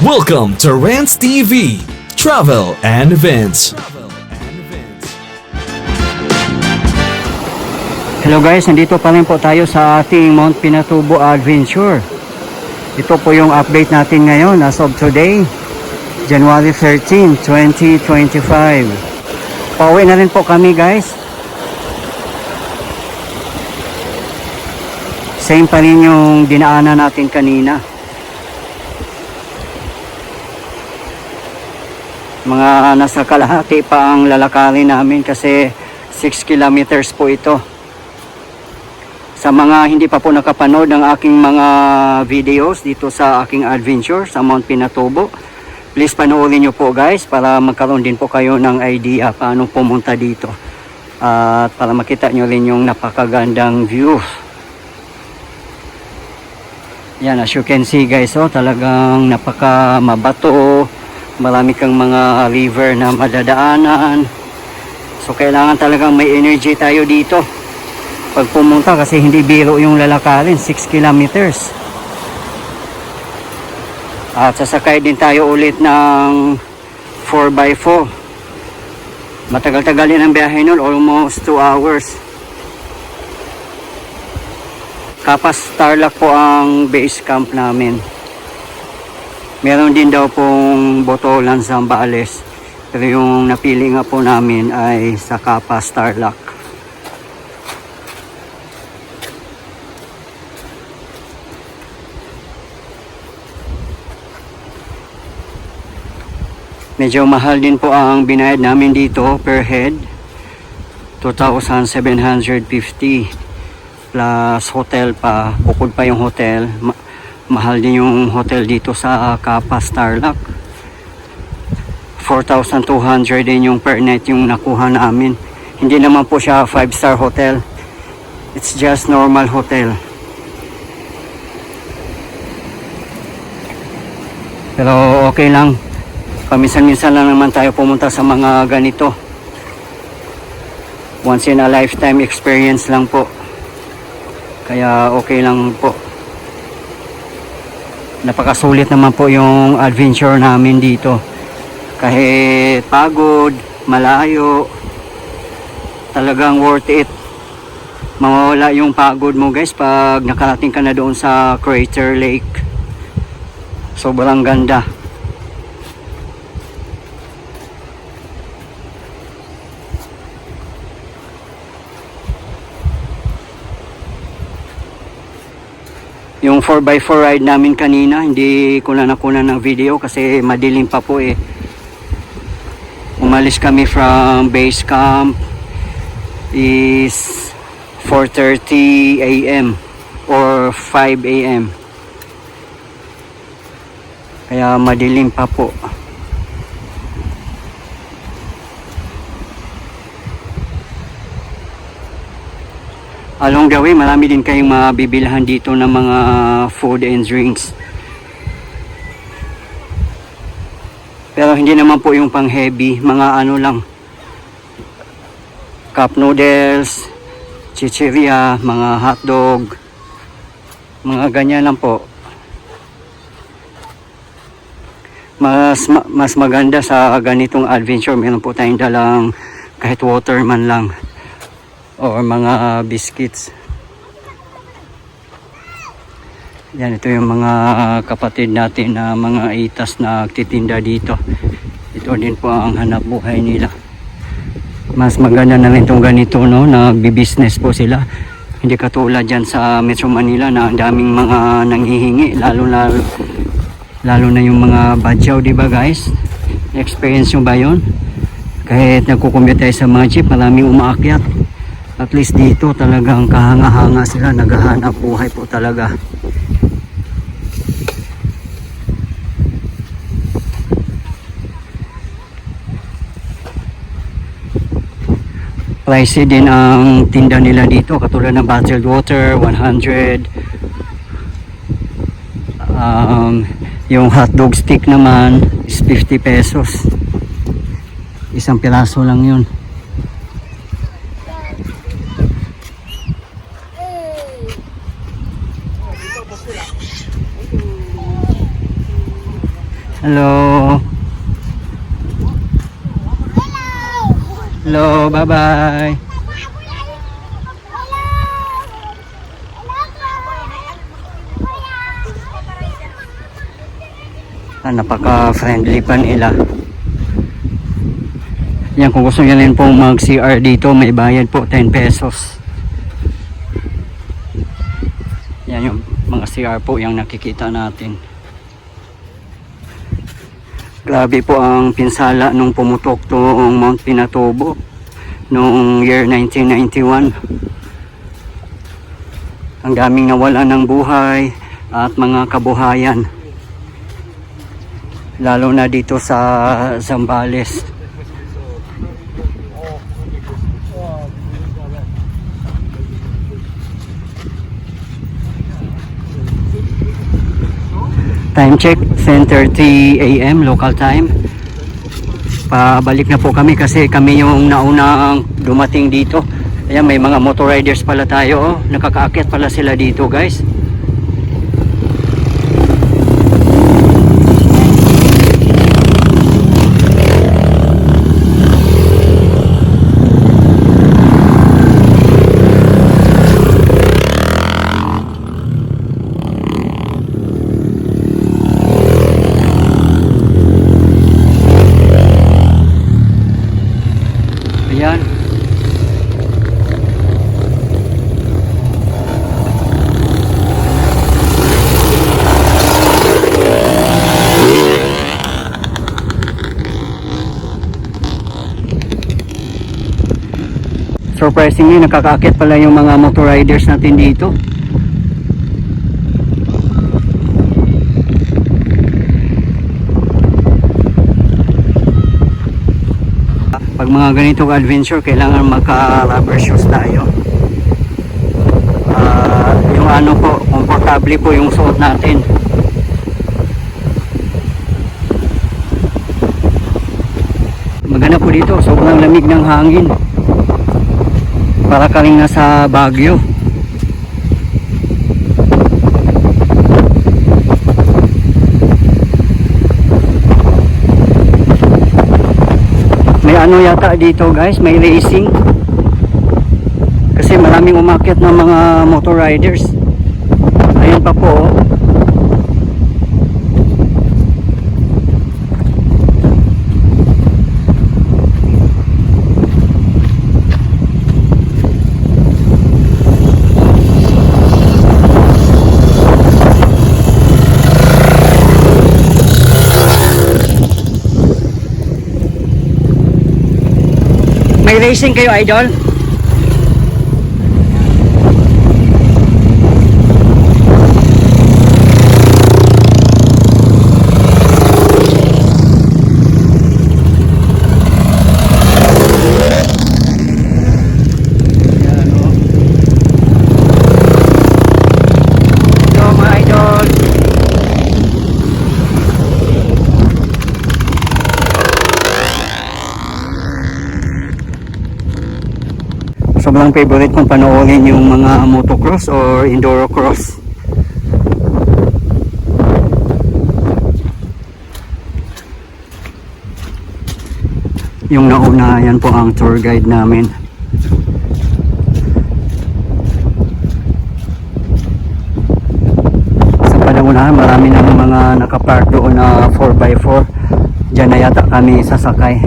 Welcome to Rants TV, Travel and Events. Hello guys, nandito pa rin po tayo sa ating Mount Pinatubo Adventure. Ito po yung update natin ngayon as of today, January 13, 2025. Pauwi na rin po kami guys. Same pa rin yung dinaanan natin kanina. Mga nasa kalahati pa ang lalakarin namin kasi 6 kilometers po ito. Sa mga hindi pa po nakapanood ng aking mga videos dito sa aking adventure sa Mount Pinatubo, please panoorin nyo po guys para magkaroon din po kayo ng idea paano pumunta dito. At para makita nyo rin yung napakagandang view. Yan, as you can see guys, oh, talagang napaka mabato. Marami kang mga river na madadaanan. So kailangan talagang may energy tayo dito pag pumunta kasi hindi biro yung lalakarin, 6 kilometers. At sasakay din tayo ulit ng 4x4. Matagal-tagal din ang biyahe nun, almost 2 hours. Kapas Tarlac po ang base camp namin. Meron din daw pong Botolan, Zambales. Pero yung napili nga po namin ay sa Kapas Tarlac. Medyo mahal din po ang binayad namin dito per head. 2,750 plus hotel pa. Bukod pa yung hotel. Mahal din yung hotel dito sa Kapas Tarlac. 4,200 din yung per night yung nakuha namin. Hindi naman po siya 5-star hotel. It's just normal hotel. Pero okay lang. Paminsan-minsan lang naman tayo pumunta sa mga ganito. Once in a lifetime experience lang po. Kaya okay lang po. Napakasulit naman po yung adventure namin dito. Kahit pagod, malayo, talagang worth it. Mawawala yung pagod mo guys pag nakarating ka na doon sa Crater Lake. Sobrang ganda. Yung 4x4 ride namin kanina, hindi ko na nakunan ng video kasi madilim pa po eh. Umalis kami from base camp is 4:30 AM or 5 AM. Kaya madilim pa po. Along the way, marami din kayong mabibilhan dito ng mga food and drinks. Pero hindi naman po yung pang heavy, mga ano lang. Cup noodles, chichirya, mga hotdog, mga ganyan lang po. Mas maganda sa ganitong adventure, meron po tayong dalang kahit water man lang. O mga biscuits. Yan, ito yung mga kapatid natin na mga itas na nagtitinda dito. Ito din po ang hanap buhay nila. Mas maganda na rin itong ganito, no? Nagbi-business po sila. Hindi katulad dyan sa Metro Manila na ang daming mga nanghihingi. Lalo na yung mga badyaw, di ba guys? Experience nyo ba yun? Kahit nagkukumbit tayo sa mga jeep, maraming umaakyat. At least dito talagang kahanga-hanga sila, naghahanap buhay po talaga. Pricey din ang tinda nila dito, katulad ng bottled water, 100. Yung hotdog stick naman is 50 pesos. Isang piraso lang yun. Hello. Hello, bye-bye. Napaka-friendly pa nila. Yan, kung gusto nyo rin pong mag-CR dito, may bayad po 10 pesos. Yan yung mga CR po yung nakikita natin. Grabe po ang pinsala nung pumutok toong Mount Pinatubo noong year 1991. Ang daming nawala ng buhay at mga kabuhayan. Lalo na dito sa Zambales. Time check, 10:30 AM local time. Pabalik na po kami kasi kami yung naunang dumating dito. Ayan, may mga motor riders pala tayo. Nakakaakyat pala sila dito, guys. Ayan. Surprisingly, nakakaakit pala yung mga motor riders natin dito. Pag mga ganitong adventure, kailangan magka-rubber shoes tayo. Yung ano po, komportable po yung suot natin. Maganda po dito, sobrang lamig ng hangin. Para ka rin nasa Baguio. May ano yata dito, guys, may racing. Kasi maraming umakyat ng mga motor riders. Ayun pa po, oh. May racing kayo, idol? Sobrang favorite kong panoorin yung mga motocross or endurocross. Yung nauna, yan po ang tour guide namin. Sa panaunahan, marami na mga nakapark doon na 4x4. Diyan na yata kami sasakay.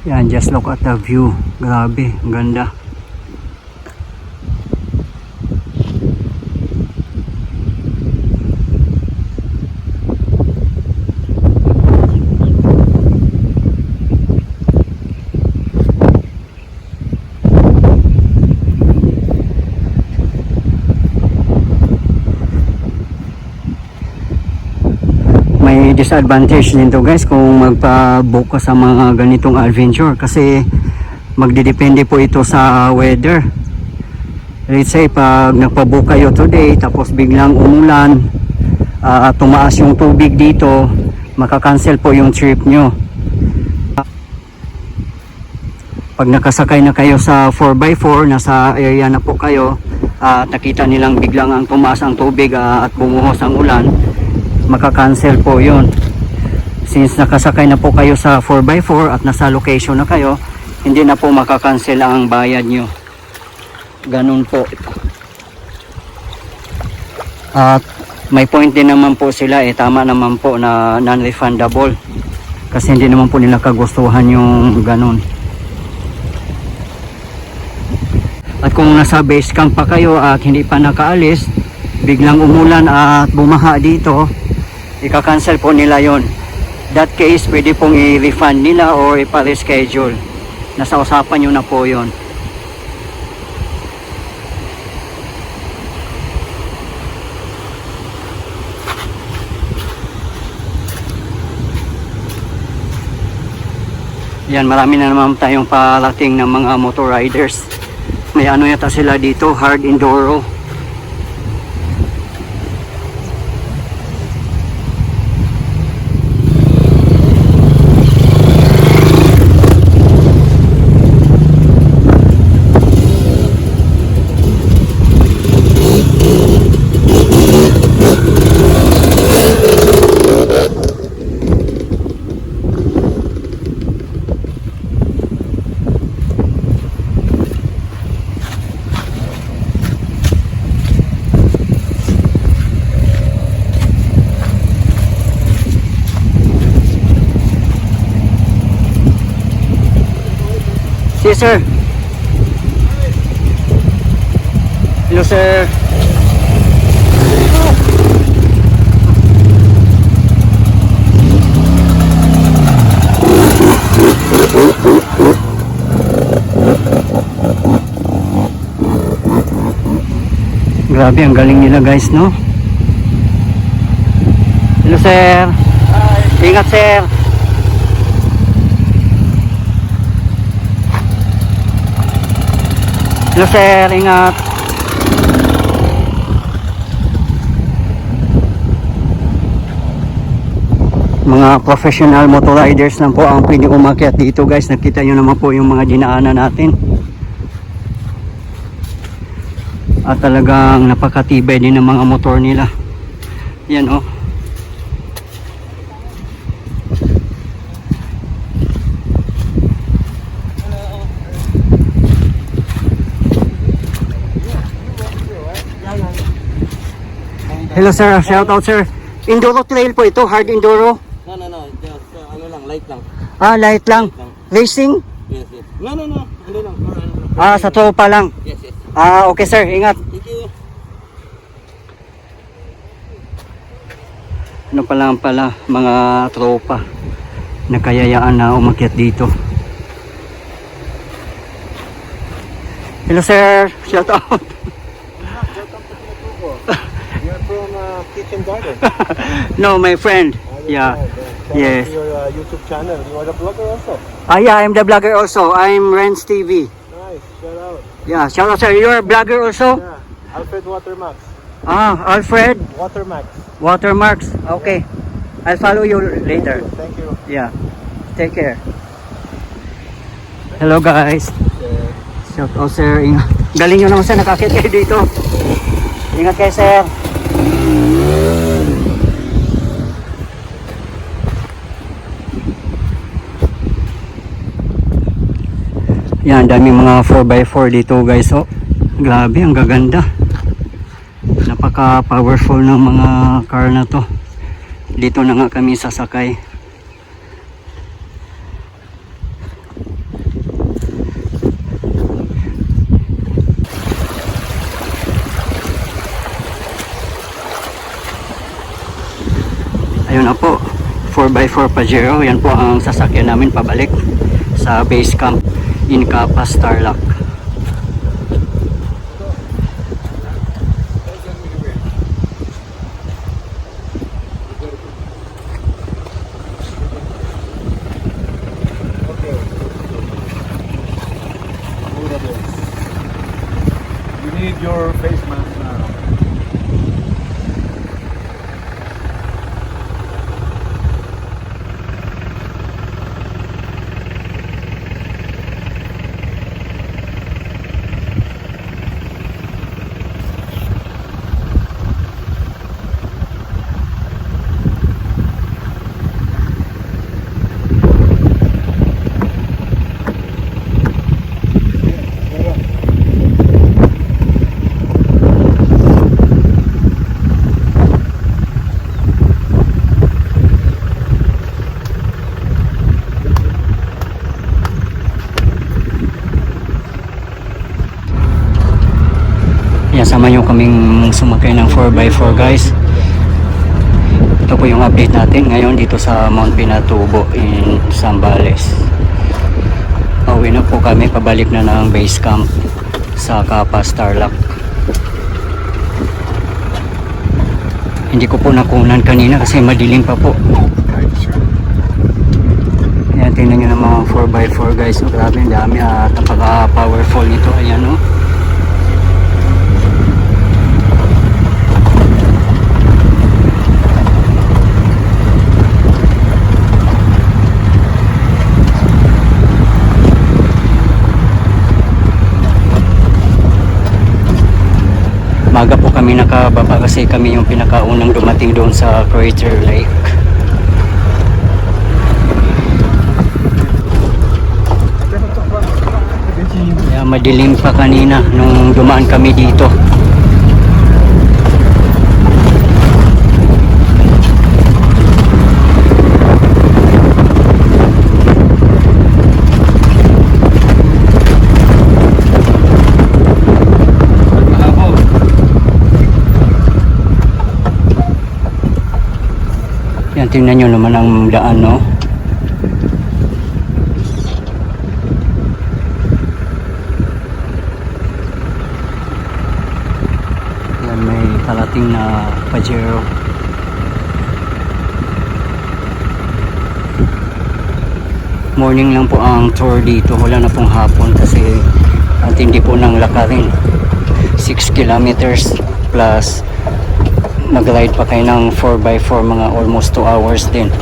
Yan, just look at the view. Grabe, ang ganda. may disadvantage din to guys kung magpa-book ka sa mga ganitong adventure kasi magdidepende po ito sa weather. Let's say pag nagpa-book kayo today tapos biglang umulan, tumaas yung tubig dito, makakancel po yung trip nyo. Pag nakasakay na kayo sa 4x4, nasa area na po kayo at nakita nilang biglang ang tumaas ang tubig at bumuhos ang ulan, makakancel po yun. Since nakasakay na po kayo sa 4x4 at nasa location na kayo, hindi na po makakancel ang bayad nyo. Ganun po. At may point din naman po sila, tama naman po na non-refundable kasi hindi naman po nila kagustuhan yung ganun. At kung nasa base camp pa kayo at hindi pa nakaalis, biglang umulan at bumaha dito, ika-cancel po nila yon. That case, pwede pong i-refund nila or ipa-reschedule. Nasa usapan nyo na po yon. Yan, marami na naman tayong parating ng mga motor riders. May ano yata sila dito, hard enduro. Yes, sir. Hello, sir. Grabe, ang galing nila guys, no? Hello, sir. Hi. Ingat, sir. Hello sir, ingat. Mga professional motor riders lang po ang pwede umakyat dito guys. Nakita nyo naman po yung mga dinaanan natin. At talagang napakatibay din ng mga motor nila. Yan oh. Hello sir, shout out sir. Enduro trail po ito, hard enduro. No, just ano lang, light lang. Ah, light lang. Racing? Yes. No, ano lang. Sa tropa lang. Yes. Okay sir, ingat. Thank you. Ano pa lang pala, mga tropa na kayayaan na umakyat dito. Hello sir, shout out. You're from Kitchen Garden. No, my friend. Yeah. Yes. Your YouTube channel. You are a blogger also. Yeah, I'm the vlogger also. I'm Renz TV. Nice. Shout out. Yeah, shout out sir. You're a vlogger also? Yeah. Alfred Watermax. Alfred Watermax. Watermarks. Okay. I'll follow you later. Thank you. Yeah. Take care. Hello guys. Shout out sir. Ingat. Galing nyo naman sir. Nakakit kayo dito. Ingat kayo sir. Yan, daming mga 4x4 dito guys. Oh, grabe, ang gaganda. Napaka powerful ng mga car na to. Dito na nga kami sasakay. Ayun na po, 4x4 Pajero. Yan po ang sasakyan namin pabalik sa base camp in Capas, Tarlac. sinama nyo kaming sumakay ng 4x4 guys. Ito po yung update natin ngayon dito sa Mount Pinatubo in Zambales. Pauwi na po kami, pabalik na ng base camp sa Capas, Tarlac. Hindi ko po nakunan kanina kasi madilim pa po. Ayan, tingnan nyo ng mga 4x4 guys. So, grabe, ang dami at napaka-powerful nito. Ayan o. Maga po kami nakababa kasi kami yung pinakaunang dumating doon sa Crater Lake. Kaya madilim pa kanina nung dumaan kami dito. Yan, tingnan nyo naman ang daan, no? Yan, may parating na Pajero. Morning lang po ang tour dito. Wala na pong hapon kasi ang tindi po ng lakarin. 6 kilometers plus mag-ride pa kayo ng 4x4 mga almost 2 hours din.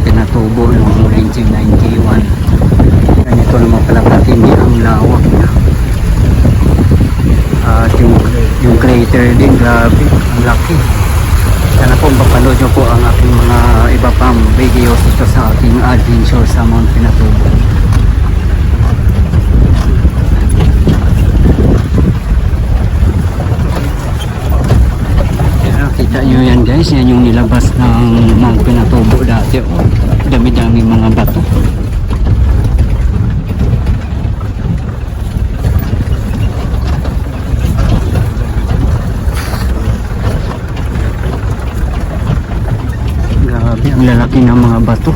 Pinatubo noong 1991. Ganito naman pala katindi ang lawak niya. At yung crater din, grabe, ang laki. Sana po mapanood nyo po ang aking mga iba pang videos dito sa aking adventure sa Mount Pinatubo. nyo yan guys, yan yung nilabas ng mga pinatubo dati. Oh, dami-dami mga bato. Grabe, ang lalaki ng mga bato.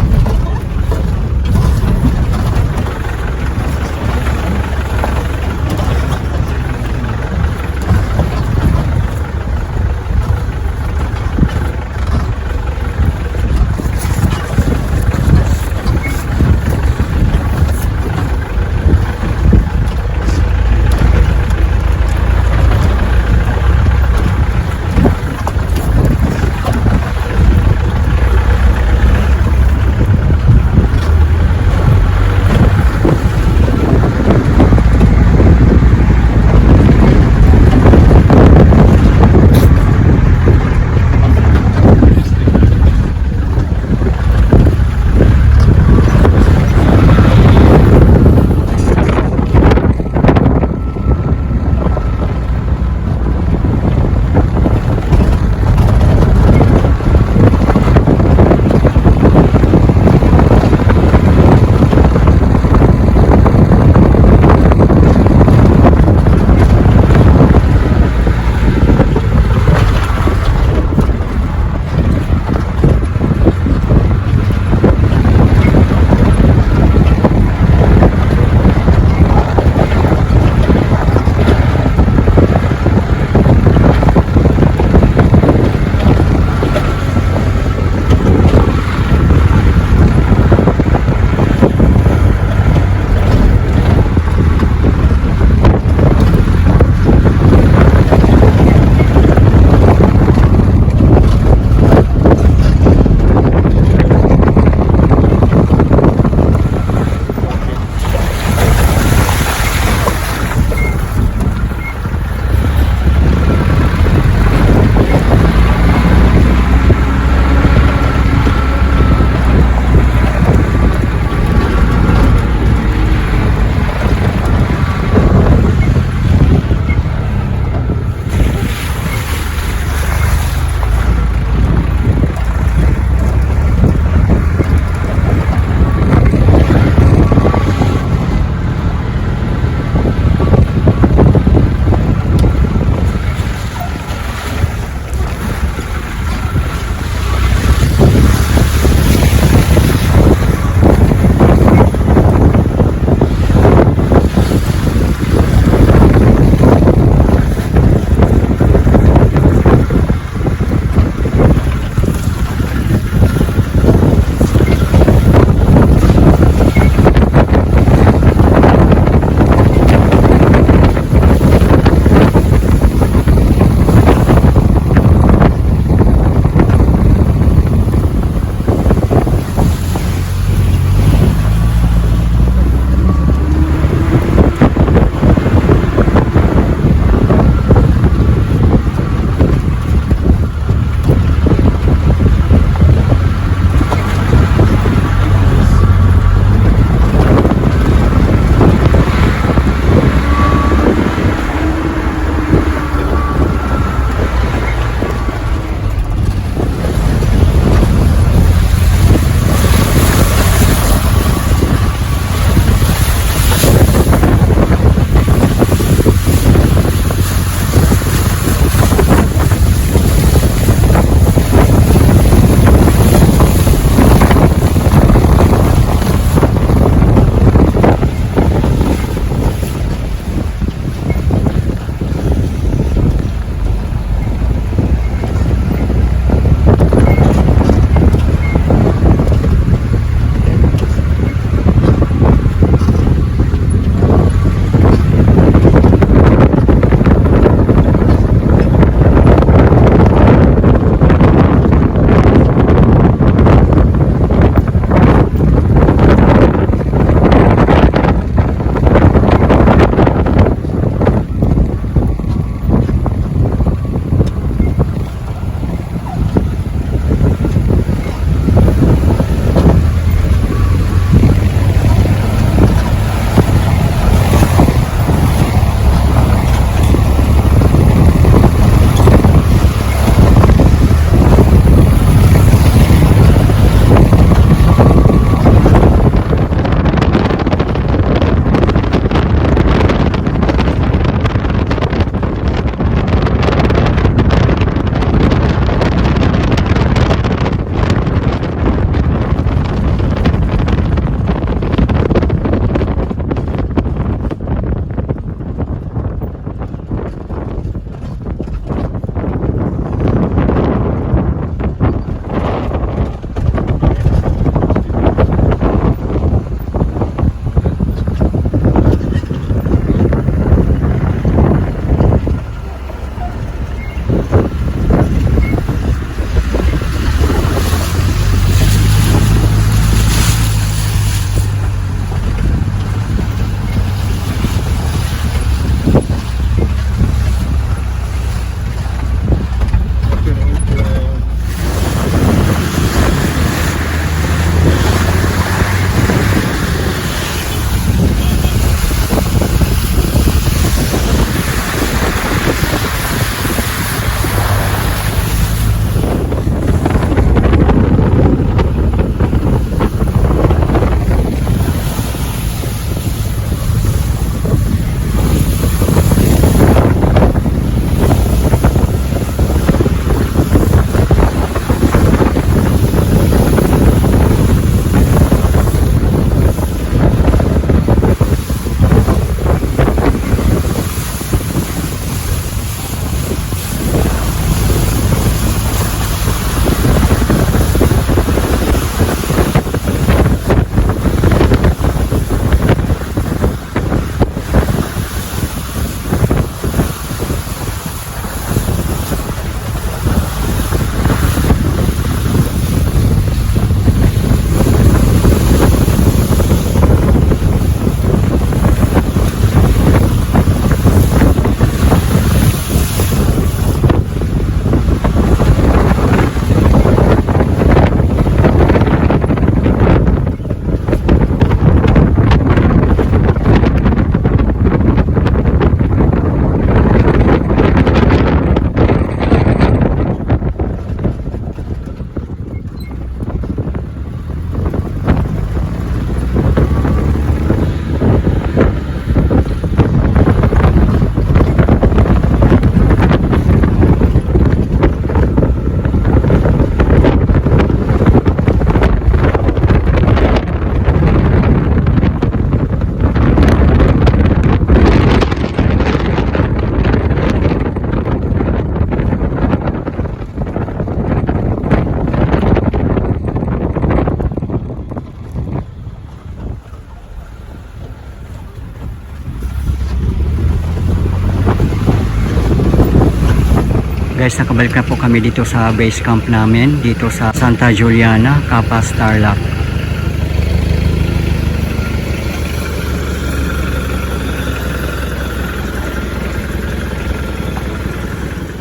guys, nakabalik na po kami dito sa base camp namin dito sa Santa Juliana, Capas, Tarlac.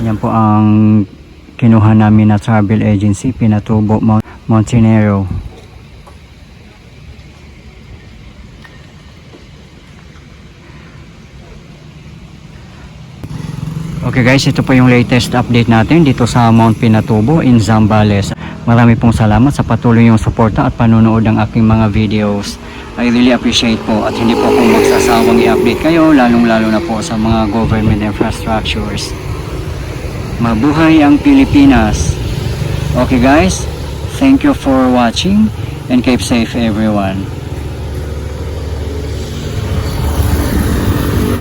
Yan po ang kinuha namin na travel agency, Pinatubo Montenegro. Okay guys, ito po yung latest update natin dito sa Mount Pinatubo in Zambales. Marami pong salamat sa patuloy yung suporta at panonood ng aking mga videos. I really appreciate po at hindi po akong magsasawang i-update kayo, lalong-lalo na po sa mga government infrastructures. Mabuhay ang Pilipinas! Okay guys, thank you for watching and keep safe everyone.